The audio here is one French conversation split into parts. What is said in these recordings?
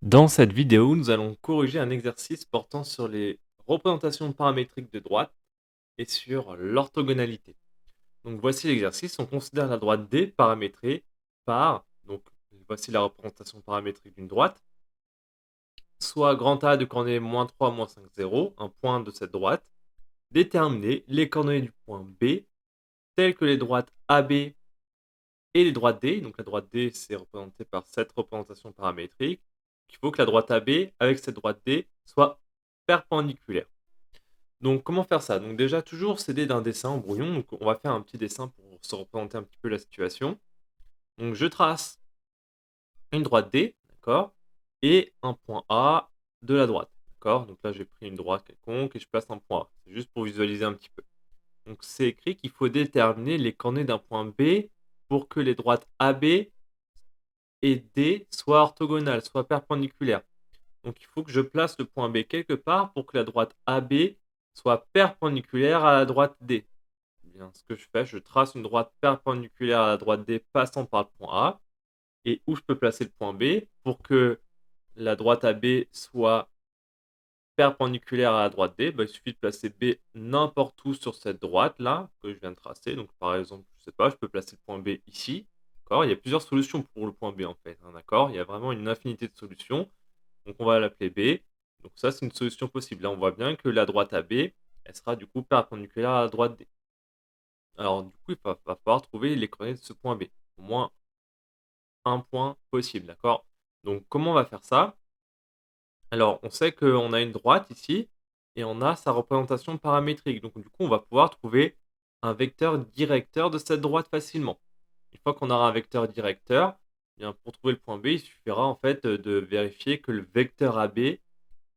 Dans cette vidéo, nous allons corriger un exercice portant sur les représentations paramétriques de droite et sur l'orthogonalité. Donc voici l'exercice, on considère la droite D paramétrée par, donc voici la représentation paramétrique d'une droite, soit grand A de coordonnées -3, -5, 0, un point de cette droite, déterminer les coordonnées du point B, telles que les droites AB et les droites D. Donc la droite D, c'est représenté par cette représentation paramétrique. Il faut que la droite AB avec cette droite D soit perpendiculaire. Donc comment faire ça? Donc déjà toujours s'aider d'un dessin en brouillon. Donc on va faire un petit dessin pour se représenter un petit peu la situation. Donc je trace une droite D, d'accord? Et un point A de la droite, d'accord? Donc là j'ai pris une droite quelconque et je place un point A. C'est juste pour visualiser un petit peu. Donc c'est écrit qu'il faut déterminer les coordonnées d'un point B pour que les droites AB et D soient orthogonales, soient perpendiculaires. Donc il faut que je place le point B quelque part pour que la droite AB soit perpendiculaire à la droite D. Eh bien, ce que je fais, je trace une droite perpendiculaire à la droite D passant par le point A. Et où je peux placer le point B pour que la droite AB soit perpendiculaire à la droite D, il suffit de placer B n'importe où sur cette droite-là que je viens de tracer. Donc par exemple, je sais pas, je peux placer le point B ici. D'accord? Il y a plusieurs solutions pour le point B en fait, hein, d'accord? Il y a vraiment une infinité de solutions. Donc on va l'appeler B. Donc ça, c'est une solution possible. Là, on voit bien que la droite AB, elle sera du coup perpendiculaire à la droite D. Alors du coup, il va falloir trouver les coordonnées de ce point B. Au moins un point possible, d'accord? Donc comment on va faire ça? Alors on sait qu'on a une droite ici et on a sa représentation paramétrique. Donc du coup, on va pouvoir trouver un vecteur directeur de cette droite facilement. Une fois qu'on aura un vecteur directeur, eh bien, pour trouver le point B, il suffira en fait de vérifier que le vecteur AB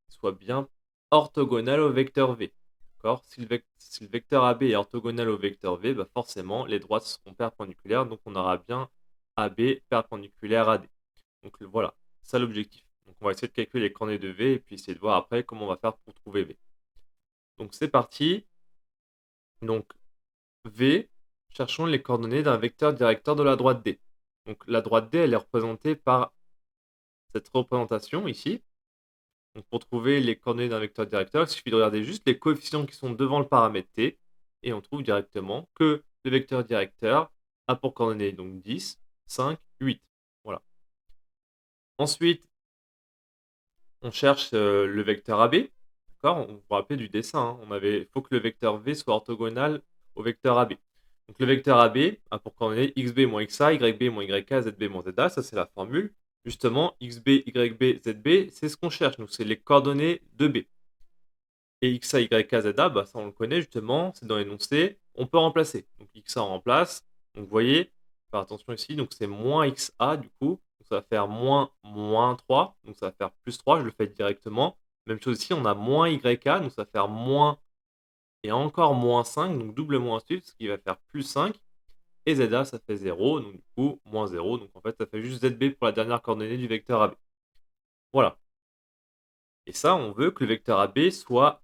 soit bien orthogonal au vecteur V. D'accord? Si le vecteur AB est orthogonal au vecteur V, forcément, les droites seront perpendiculaires, donc on aura bien AB perpendiculaire à D. Donc voilà, c'est ça l'objectif. Donc on va essayer de calculer les coordonnées de V et puis essayer de voir après comment on va faire pour trouver V. Donc c'est parti. Donc V, cherchons les coordonnées d'un vecteur directeur de la droite D. Donc la droite D, elle est représentée par cette représentation ici. Donc pour trouver les coordonnées d'un vecteur directeur, il suffit de regarder juste les coefficients qui sont devant le paramètre t, et on trouve directement que le vecteur directeur a pour coordonnées donc 10, 5, 8. Voilà. Ensuite, on cherche le vecteur AB. D'accord? On vous rappelle du dessin, hein. Il faut que le vecteur V soit orthogonal au vecteur AB. Donc le vecteur AB a pour coordonnées xb moins xa, yb moins yk, zb moins za. Ça, c'est la formule. Justement, xb, yb, zb, c'est ce qu'on cherche. Donc, c'est les coordonnées de B. Et xa, yk, za, ça on le connaît justement, c'est dans l'énoncé. On peut remplacer. Donc xa on remplace. Donc vous voyez, faire attention ici, donc c'est moins xa du coup. Donc ça va faire moins 3. Donc ça va faire plus 3, je le fais directement. Même chose ici, on a moins yk, donc ça va faire moins et encore moins 5, donc double moins suite, ce qui va faire plus 5. Et za, ça fait 0, donc du coup, moins 0. Donc en fait, ça fait juste zb pour la dernière coordonnée du vecteur AB. Voilà. Et ça, on veut que le vecteur AB soit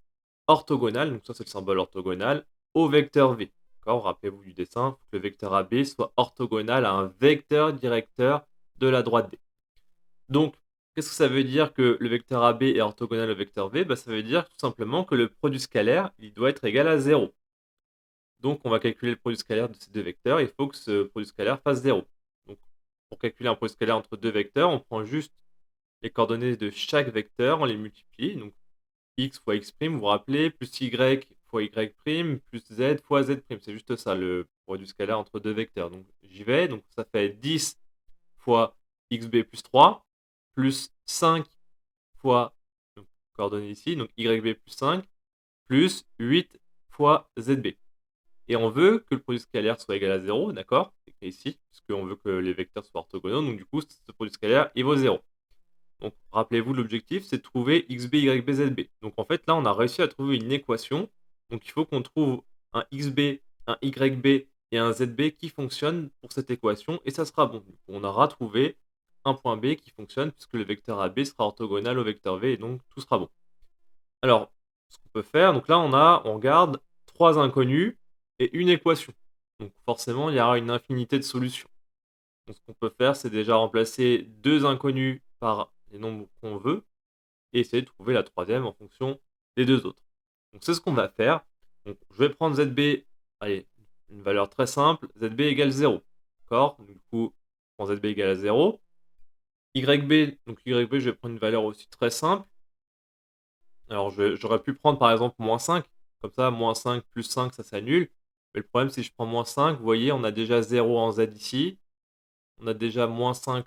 orthogonal, donc ça c'est le symbole orthogonal, au vecteur V. D'accord? Rappelez-vous du dessin, il faut que le vecteur AB soit orthogonal à un vecteur directeur de la droite D. Donc, qu'est-ce que ça veut dire que le vecteur AB est orthogonal au vecteur V? Ça veut dire tout simplement que le produit scalaire, il doit être égal à 0. Donc, on va calculer le produit scalaire de ces deux vecteurs, il faut que ce produit scalaire fasse 0. Donc, pour calculer un produit scalaire entre deux vecteurs, on prend juste les coordonnées de chaque vecteur, on les multiplie. Donc, x fois x', vous vous rappelez, plus y fois y', plus z fois z'. C'est juste ça, le produit scalaire entre deux vecteurs. Donc j'y vais, donc ça fait 10 fois xb plus 3, plus 5 fois, donc, coordonnées ici, donc yb plus 5, plus 8 fois zb. Et on veut que le produit scalaire soit égal à 0, d'accord? C'est écrit ici, puisqu'on veut que les vecteurs soient orthogonaux, donc du coup, ce produit scalaire, il vaut 0. Donc, rappelez-vous, l'objectif, c'est de trouver xb, yb, zb. Donc, en fait, là, on a réussi à trouver une équation. Donc, il faut qu'on trouve un xb, un yb et un zb qui fonctionnent pour cette équation. Et ça sera bon. Donc, on aura trouvé un point B qui fonctionne puisque le vecteur AB sera orthogonal au vecteur V. Et donc, tout sera bon. Alors, ce qu'on peut faire, donc là, on regarde 3 inconnus et une équation. Donc, forcément, il y aura une infinité de solutions. Donc, ce qu'on peut faire, c'est déjà remplacer 2 inconnus par les nombres qu'on veut, et essayer de trouver la troisième en fonction des deux autres. Donc c'est ce qu'on va faire. Donc, je vais prendre ZB, allez, une valeur très simple, ZB égale 0. D'accord? Du coup, je prends ZB égale à 0. YB, donc YB, je vais prendre une valeur aussi très simple. Alors, j'aurais pu prendre par exemple moins 5. Comme ça, moins 5 plus 5, ça s'annule. Mais le problème, si je prends moins 5, vous voyez, on a déjà 0 en Z ici. On a déjà moins 5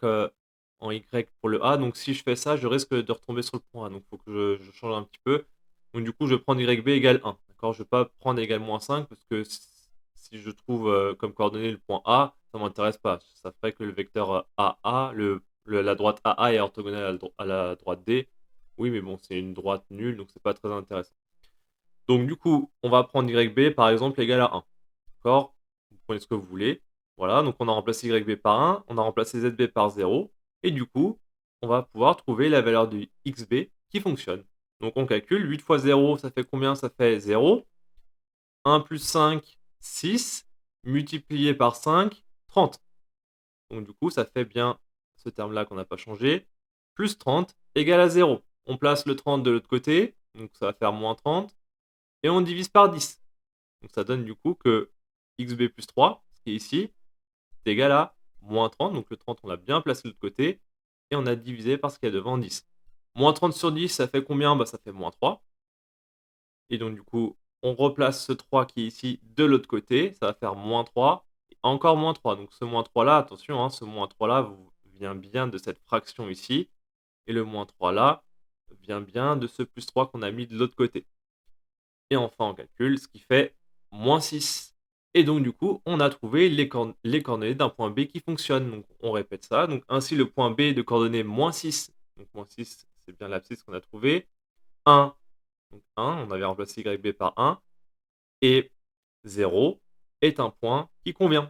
en Y pour le A. Donc, si je fais ça, je risque de retomber sur le point A. Donc, il faut que je change un petit peu. Donc, du coup, je vais prendre YB égale 1. D'accord? Je ne vais pas prendre égal moins 5 parce que si je trouve comme coordonnée le point A, ça ne m'intéresse pas. Ça ferait que le vecteur AA, la droite AA est orthogonale à la droite D. Oui, mais bon, c'est une droite nulle, donc c'est pas très intéressant. Donc, du coup, on va prendre YB par exemple égal à 1. D'accord? Vous prenez ce que vous voulez. Voilà, donc on a remplacé YB par 1, on a remplacé ZB par 0, et du coup, on va pouvoir trouver la valeur du XB qui fonctionne. Donc on calcule, 8 fois 0, ça fait combien? Ça fait 0. 1 plus 5, 6, multiplié par 5, 30. Donc du coup, ça fait bien ce terme-là qu'on n'a pas changé, plus 30 égale à 0. On place le 30 de l'autre côté, donc ça va faire moins 30, et on divise par 10. Donc ça donne du coup que XB plus 3, ce qui est ici, c'est égal à moins 30. Donc le 30, on l'a bien placé de l'autre côté. Et on a divisé par ce qu'il y a devant 10. Moins 30 sur 10, ça fait combien? Ça fait moins 3. Et donc du coup, on replace ce 3 qui est ici de l'autre côté. Ça va faire moins 3. Et encore moins 3. Donc ce moins 3 là, attention, hein, ce moins 3 là vient bien de cette fraction ici. Et le moins 3 là vient bien de ce plus 3 qu'on a mis de l'autre côté. Et enfin, on calcule ce qui fait moins 6. Et donc, du coup, on a trouvé les coordonnées d'un point B qui fonctionne. Donc, on répète ça. Donc, ainsi, le point B de coordonnées moins 6. Donc, moins 6, c'est bien l'abscisse qu'on a trouvé. 1, donc 1, on avait remplacé YB par 1. Et 0 est un point qui convient.